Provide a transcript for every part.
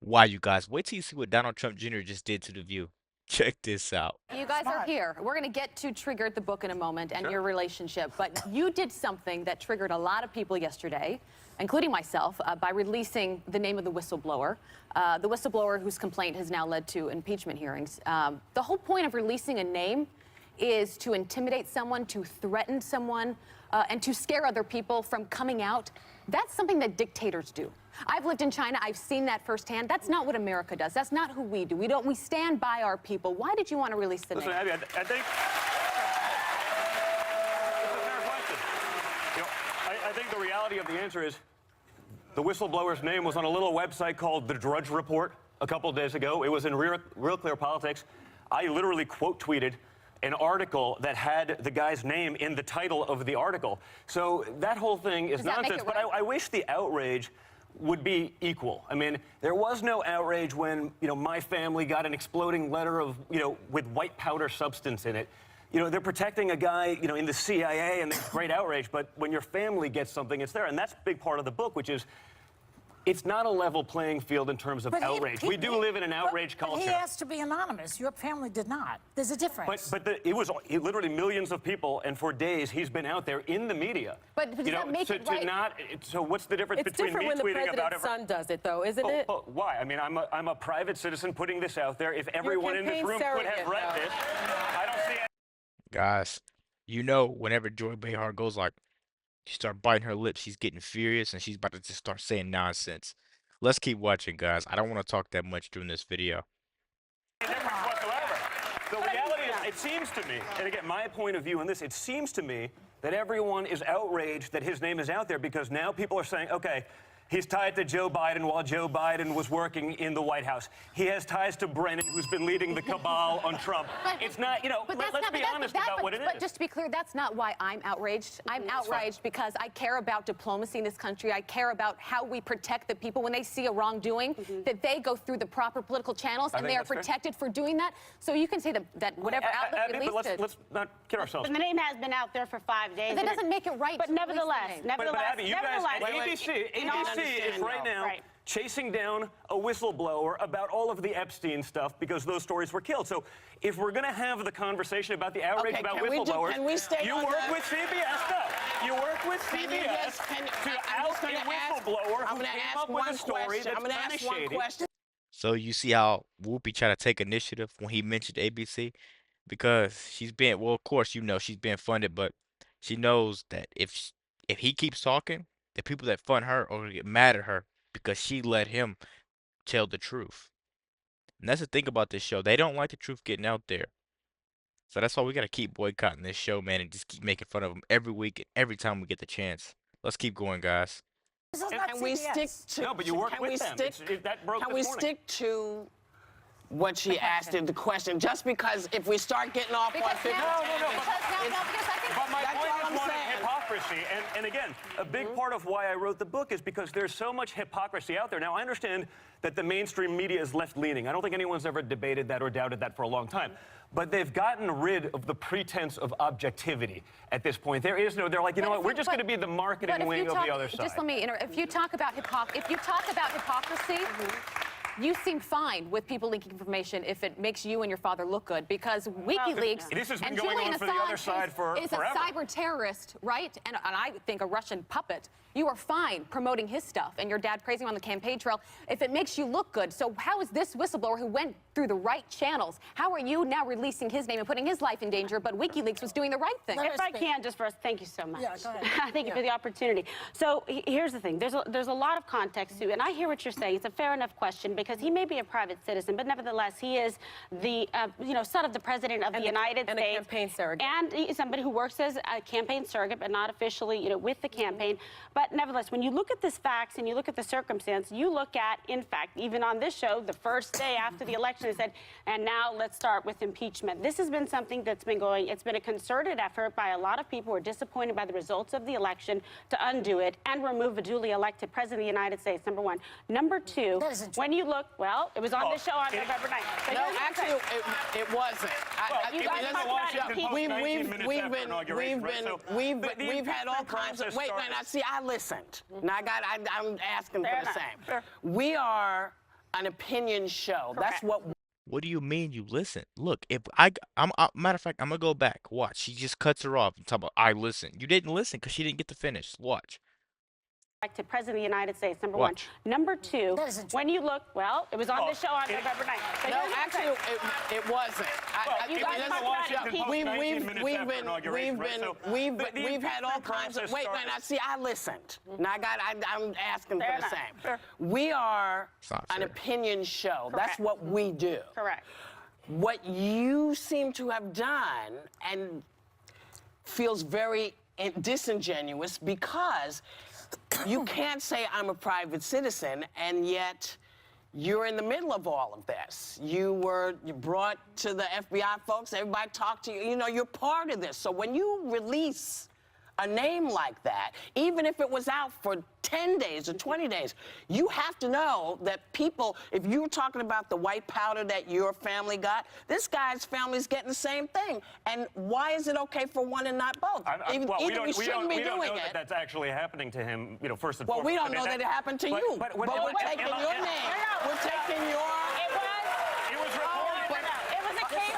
Wow, you guys, wait till you see what Donald Trump Jr. just did to The View. Check this out. You guys are here. We're going to get to Triggered, the book, in a moment, and your relationship. But you did something that triggered a lot of people yesterday, including myself, by releasing the name of the whistleblower. The whistleblower whose complaint has now led to impeachment hearings. The whole point of releasing a name is to intimidate someone, to threaten someone, and to scare other people from coming out. That's something that dictators do. I've lived in China. I've seen that firsthand. That's not what America does. That's not who we do. We stand by our people. Why did you want to release the name? Listen, Abby, I think it's a fair question. You know, I think the reality of the answer is the whistleblower's name was on a little website called The Drudge Report a couple of days ago. It was in Real Clear Politics. I literally quote tweeted an article that had the guy's name in the title of the article. So that whole thing is nonsense. But I wish the outrage would be equal. I mean, there was no outrage when, my family got an exploding letter of, with white powder substance in it. They're protecting a guy, in the CIA, and there's great outrage. But when your family gets something, it's there. And that's a big part of the book, which is, it's not a level playing field in terms of outrage. We do live in an outrage culture. He asked to be anonymous. Your family did not. There's a difference. But it was literally millions of people, and for days he's been out there in the media. But does that make it right? So what's the difference between me tweeting about it? It's different when the president's son does it, though, isn't it? Why? I mean, I'm a private citizen putting this out there. If everyone in this room could have read this, I don't see it. Guys, whenever Joy Behar goes like, she start biting her lips, she's getting furious, and she's about to just start saying nonsense. Let's keep watching, guys. I don't want to talk that much during this video. No difference whatsoever. The reality is, it seems to me, and again, my point of view on this, it seems to me that everyone is outraged that his name is out there because now people are saying, okay, he's tied to Joe Biden while Joe Biden was working in the White House. He has ties to Brennan, who's been leading the cabal on Trump. It's not, let's be honest about what it is. But just to be clear, that's not why I'm outraged. I'm outraged because I care about diplomacy in this country. I care about how we protect the people when they see a wrongdoing, that they go through the proper political channels, and they are protected for doing that. So you can say that whatever outlet released it. Let's not kid ourselves. But the name has been out there for 5 days. But that doesn't make it right. But nevertheless, But Abby, you guys, ABC is right now chasing down a whistleblower about all of the Epstein stuff because those stories were killed. So if we're going to have the conversation about the outrage about whistleblowers, you work with CBS stuff. You work with CBS to out a whistleblower who came up with a story that's kind of shady. So you see how Whoopi tried to take initiative when he mentioned ABC? Because she's been, well, of course, she's being funded, but she knows that if he keeps talking, the people that fund her are going to get mad at her because she let him tell the truth. And that's the thing about this show. They don't like the truth getting out there. So that's why we got to keep boycotting this show, man, and just keep making fun of them every week and every time we get the chance. Let's keep going, guys. Can we stick to... No, but you work with them. That broke this morning. Can we stick to what she asked in the question? Just because if we start getting off on... But my point is one of hypocrisy. And again, a big part of why I wrote the book is because there's so much hypocrisy out there. Now, I understand that the mainstream media is left-leaning. I don't think anyone's ever debated that or doubted that for a long time. But they've gotten rid of the pretense of objectivity at this point. There is no, they're like, you know what, we're just going to be the marketing wing of the other side. Just let me interrupt. If you talk about hypocrisy, you seem fine with people leaking information if it makes you and your father look good, because WikiLeaks this has been and going Julian on for the other side Assange is forever. a cyber terrorist, right? And I think a Russian puppet. You are fine promoting his stuff and your dad praising him on the campaign trail if it makes you look good. So how is this whistleblower who went through the right channels, how are you now releasing his name and putting his life in danger, but WikiLeaks was doing the right thing? If I can, just first, thank you so much. Yeah, go ahead. Thank you for the opportunity. So here's the thing. There's a lot of context to, and I hear what you're saying. It's a fair enough question because he may be a private citizen, but nevertheless, he is the son of the president of the United States. And a campaign surrogate. And he's somebody who works as a campaign surrogate, but not officially, with the campaign. But nevertheless, when you look at this facts and you look at the circumstance, you look at, in fact, even on this show, the first day after the election, they said, and now let's start with impeachment. This has been something that's been going, it's been a concerted effort by a lot of people who are disappointed by the results of the election to undo it and remove a duly elected president of the United States, number one. Number two, when you look, well, it was on this show on November 9th. No, actually, it wasn't. We've had all kinds of, wait, see, I listened. Now I'm asking for the same. We are an opinion show. Correct. That's what. What do you mean you listen? Look, if matter of fact, I'm gonna go back. Watch. She just cuts her off and talk about I listen. You didn't listen because she didn't get to finish. Watch. To President of the United States, number Watch. one. Number two, That isn't true. when you look, well, it was on the show on November 9th. But No, here's the actually, thing. it wasn't. you guys listen, talked about impeachment. we've had all kinds of. Wait, now see, I listened. Now I'm asking Fair for the enough. same. Fair. We are It's not an fair. opinion show. Correct. That's what we do. Correct. What you seem to have done and feels very disingenuous because you can't say I'm a private citizen and yet you're in the middle of all of this. You brought to the FBI folks, everybody talked to you. You know, you're part of this. So when you release a name like that, even if it was out for 10 days or 20 days, you have to know that people, if you were talking about the white powder that your family got, this guy's family's getting the same thing. And why is it okay for one and not both? We shouldn't be don't doing know it. that that's actually happening to him, you know, first and Well, foremost. we don't know that it happened to you. But we're taking your name. We're taking your... It was reported. It was a case.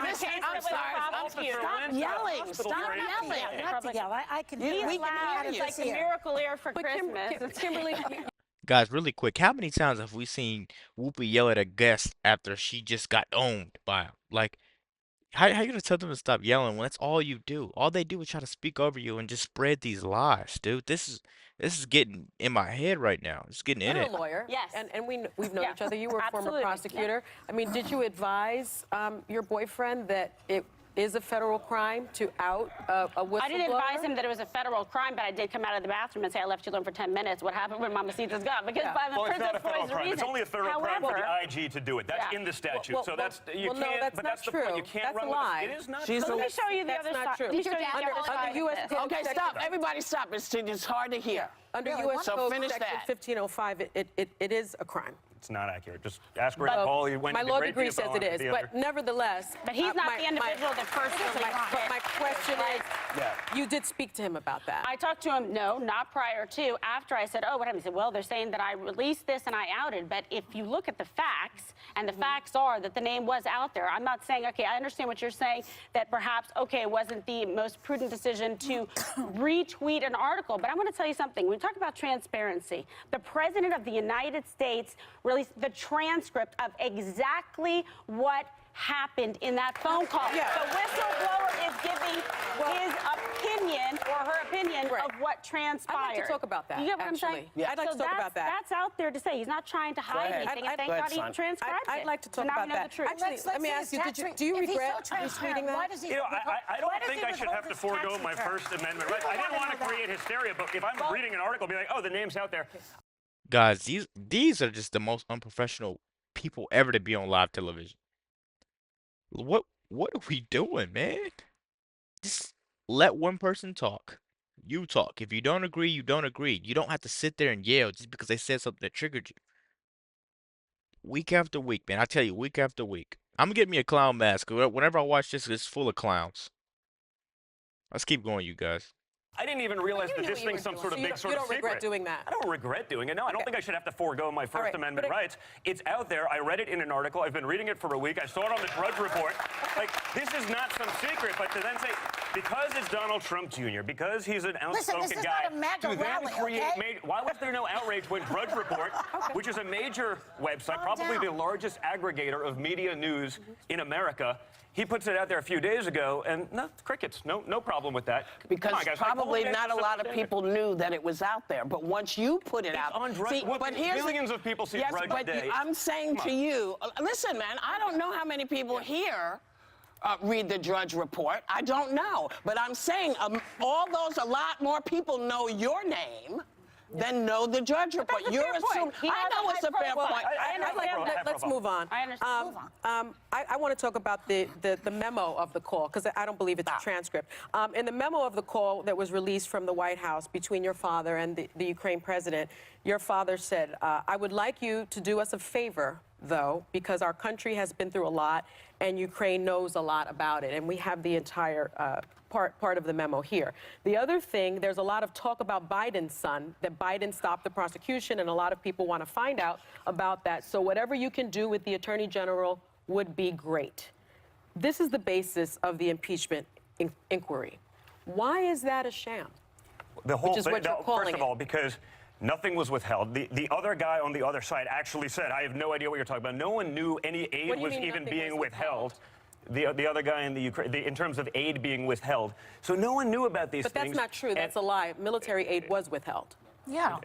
Listen, I'm sorry. Stop yelling. Stop yelling. Not to yell. I can You- hear we it. can Loud. hear It's you. like the miracle air for But Christmas. Kimberly, Guys, really quick, how many times have we seen Whoopi yell at a guest after she just got owned by him? Like, how you gonna tell them to stop yelling when that's all you do? All they do is try to speak over you and just spread these lies, dude. This is getting in my head right now. It's getting in you're a it. lawyer. Yes. And we've known Yeah. each other. You were a former Absolutely. prosecutor. I mean, did you advise your boyfriend that it is a federal crime to out a whistleblower? I didn't advise him that it was a federal crime, but I did come out of the bathroom and say, I left you alone for 10 minutes. What happened when Mamacita's gone? Because by the Well, it's not a principle federal is the crime. reason. It's only a federal crime for the However, IG to do it. That's Yeah. in the statute. Well, so that's you well, no, can't. that's but not that's the point. You true. can't That's run a with lie. it. It is not She's true. let me show you the That's other not side. true. Let me show you the Under other side of US this. Code Okay, section- stop. Everybody stop. It's hard to hear. Under Really? U.S. So Code finish section that. 1505, it is a crime. It's not accurate. Just ask Rand Paul. He went My into law great degree detail says it on is, the but other. nevertheless. But he's not the individual that first released But it. my question is, Yeah. you did speak to him about that. I talked to him, no, not prior to. After I said, oh, what happened? He said, well, they're saying that I released this and I outed. But if you look at the facts, and the facts are that the name was out there, I'm not saying, okay, I understand what you're saying, that perhaps, okay, it wasn't the most prudent decision to retweet an article. But I'm going to tell you something. When we talk about transparency, the President of the United States released the transcript of exactly what happened in that phone call. Yeah. The whistleblower is giving his opinion or her opinion Right. of what transpired. I'd like to talk about that, You get what I'm actually. saying? Yeah. I'd like to talk about that. That's out there to say. He's not trying to hide ahead. anything. And thank Go ahead, God he son. transcribed it. I'd like to So talk now about we know that. the truth. Actually, let me ask you, do you regret retweeting that? Why does he? You know, I don't think I should have to forego my First Amendment rights. I didn't want to create hysteria, but if I'm reading an article, be like, oh, the name's out there. Guys, these are just the most unprofessional people ever to be on live television. What are we doing, man? Just let one person talk. You talk. If you don't agree, you don't agree. You don't have to sit there and yell just because they said something that triggered you. Week after week, man. I tell you, week after week. I'm gonna get me a clown mask. Whenever I watch this, it's full of clowns. Let's keep going, you guys. I didn't even realize you that knew this what you thing's were some doing, sort of so you big don't- sort you of don't secret. regret doing that? I don't regret doing it. No, I don't Okay. think I should have to forego my First right, Amendment but rights. It's out there. I read it in an article. I've been reading it for a week. I saw it on the Drudge Report. Like, this is not some secret, but to then say, because it's Donald Trump Jr., because he's an outspoken this is guy, not a MAGA to then rally, create okay? why was there no outrage when Drudge Report, which is a major website, probably the down. largest aggregator of media news in America, he puts it out there a few days ago, and no, crickets. No problem with that. Because Come on, guys, probably like, not a lot of people knew that it was out there. But once you put it out, on Drudge. see, What, but here's millions of people see yes, Drudge a but day. I'm saying Come to on. you, listen, man, I don't know how many people here read the Drudge Report. I don't know, but I'm saying all those, a lot more people know your name than know the Drudge Report. that's a You're fair point. assuming. He I has know a it's a high fair profile. point. Let's move on. I understand. I want to talk about the memo of the call, because I don't believe it's a transcript. In the memo of the call that was released from the White House between your father and the Ukraine president, your father said, I would like you to do us a favor though, because our country has been through a lot, and Ukraine knows a lot about it, and we have the entire part of the memo here. The other thing, there's a lot of talk about Biden's son, that Biden stopped the prosecution, and a lot of people want to find out about that. So whatever you can do with the Attorney General would be great. This is the basis of the impeachment inquiry. Why is that a sham? The whole Which is thing, what you're calling first of it. all, because nothing was withheld. The other guy on the other side actually said, I have no idea what you're talking about. No one knew any aid What do you was mean even nothing being was withheld. The other guy in the Ukraine, in terms of aid being withheld. So no one knew about these But things. that's not true. That's a lie. Military aid was withheld. Yeah.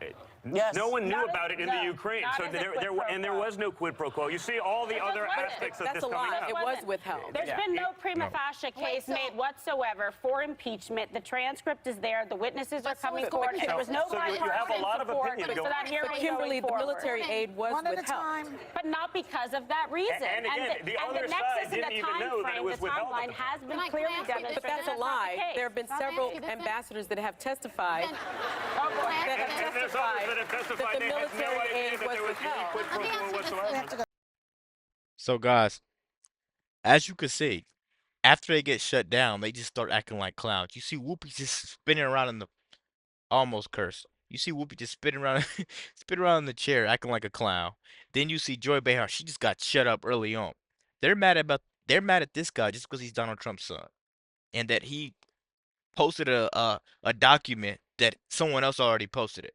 Yes. No one knew Not about as- it in the no, Ukraine. not So as a there quid pro quo. was no quid pro quo. You see all the other wasn't. aspects of That's this a coming lie. out. It was withheld. There's been no prima facie case made whatsoever for impeachment. The transcript is there. The witnesses are coming forward. There was no So you have a bipartisan lot of support opinion for going- that hearing But Kimberly, going the forward. military aid was One at a withheld. time. But not because of that reason. And again, the other nexus side and the didn't even time know that it frame, was the withheld at timeline the has been Can I clearly ask you this? demonstrated. But that's a not the lie. case. There have been Can I ask several you this then? ambassadors that have testified Then- And there's others that have testified that the they had no military idea aid that was there was any withheld. quid pro Let me quo ask you this. whatsoever. So guys, as you can see, after they get shut down, they just start acting like clowns. You see Whoopi just spinning around in the almost curse. You see Whoopi just spinning around spinning around in the chair, acting like a clown. Then you see Joy Behar, she just got shut up early on. They're mad at this guy just because he's Donald Trump's son. And that he posted a document that someone else already posted it.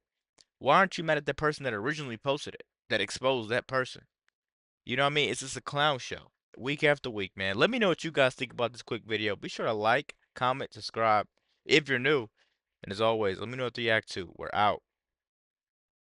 Why aren't you mad at the person that originally posted it, that exposed that person? You know what I mean? It's just a clown show, week after week, man. Let me know what you guys think about this quick video. Be sure to like, comment, subscribe if you're new. And as always, let me know what to react to. We're out.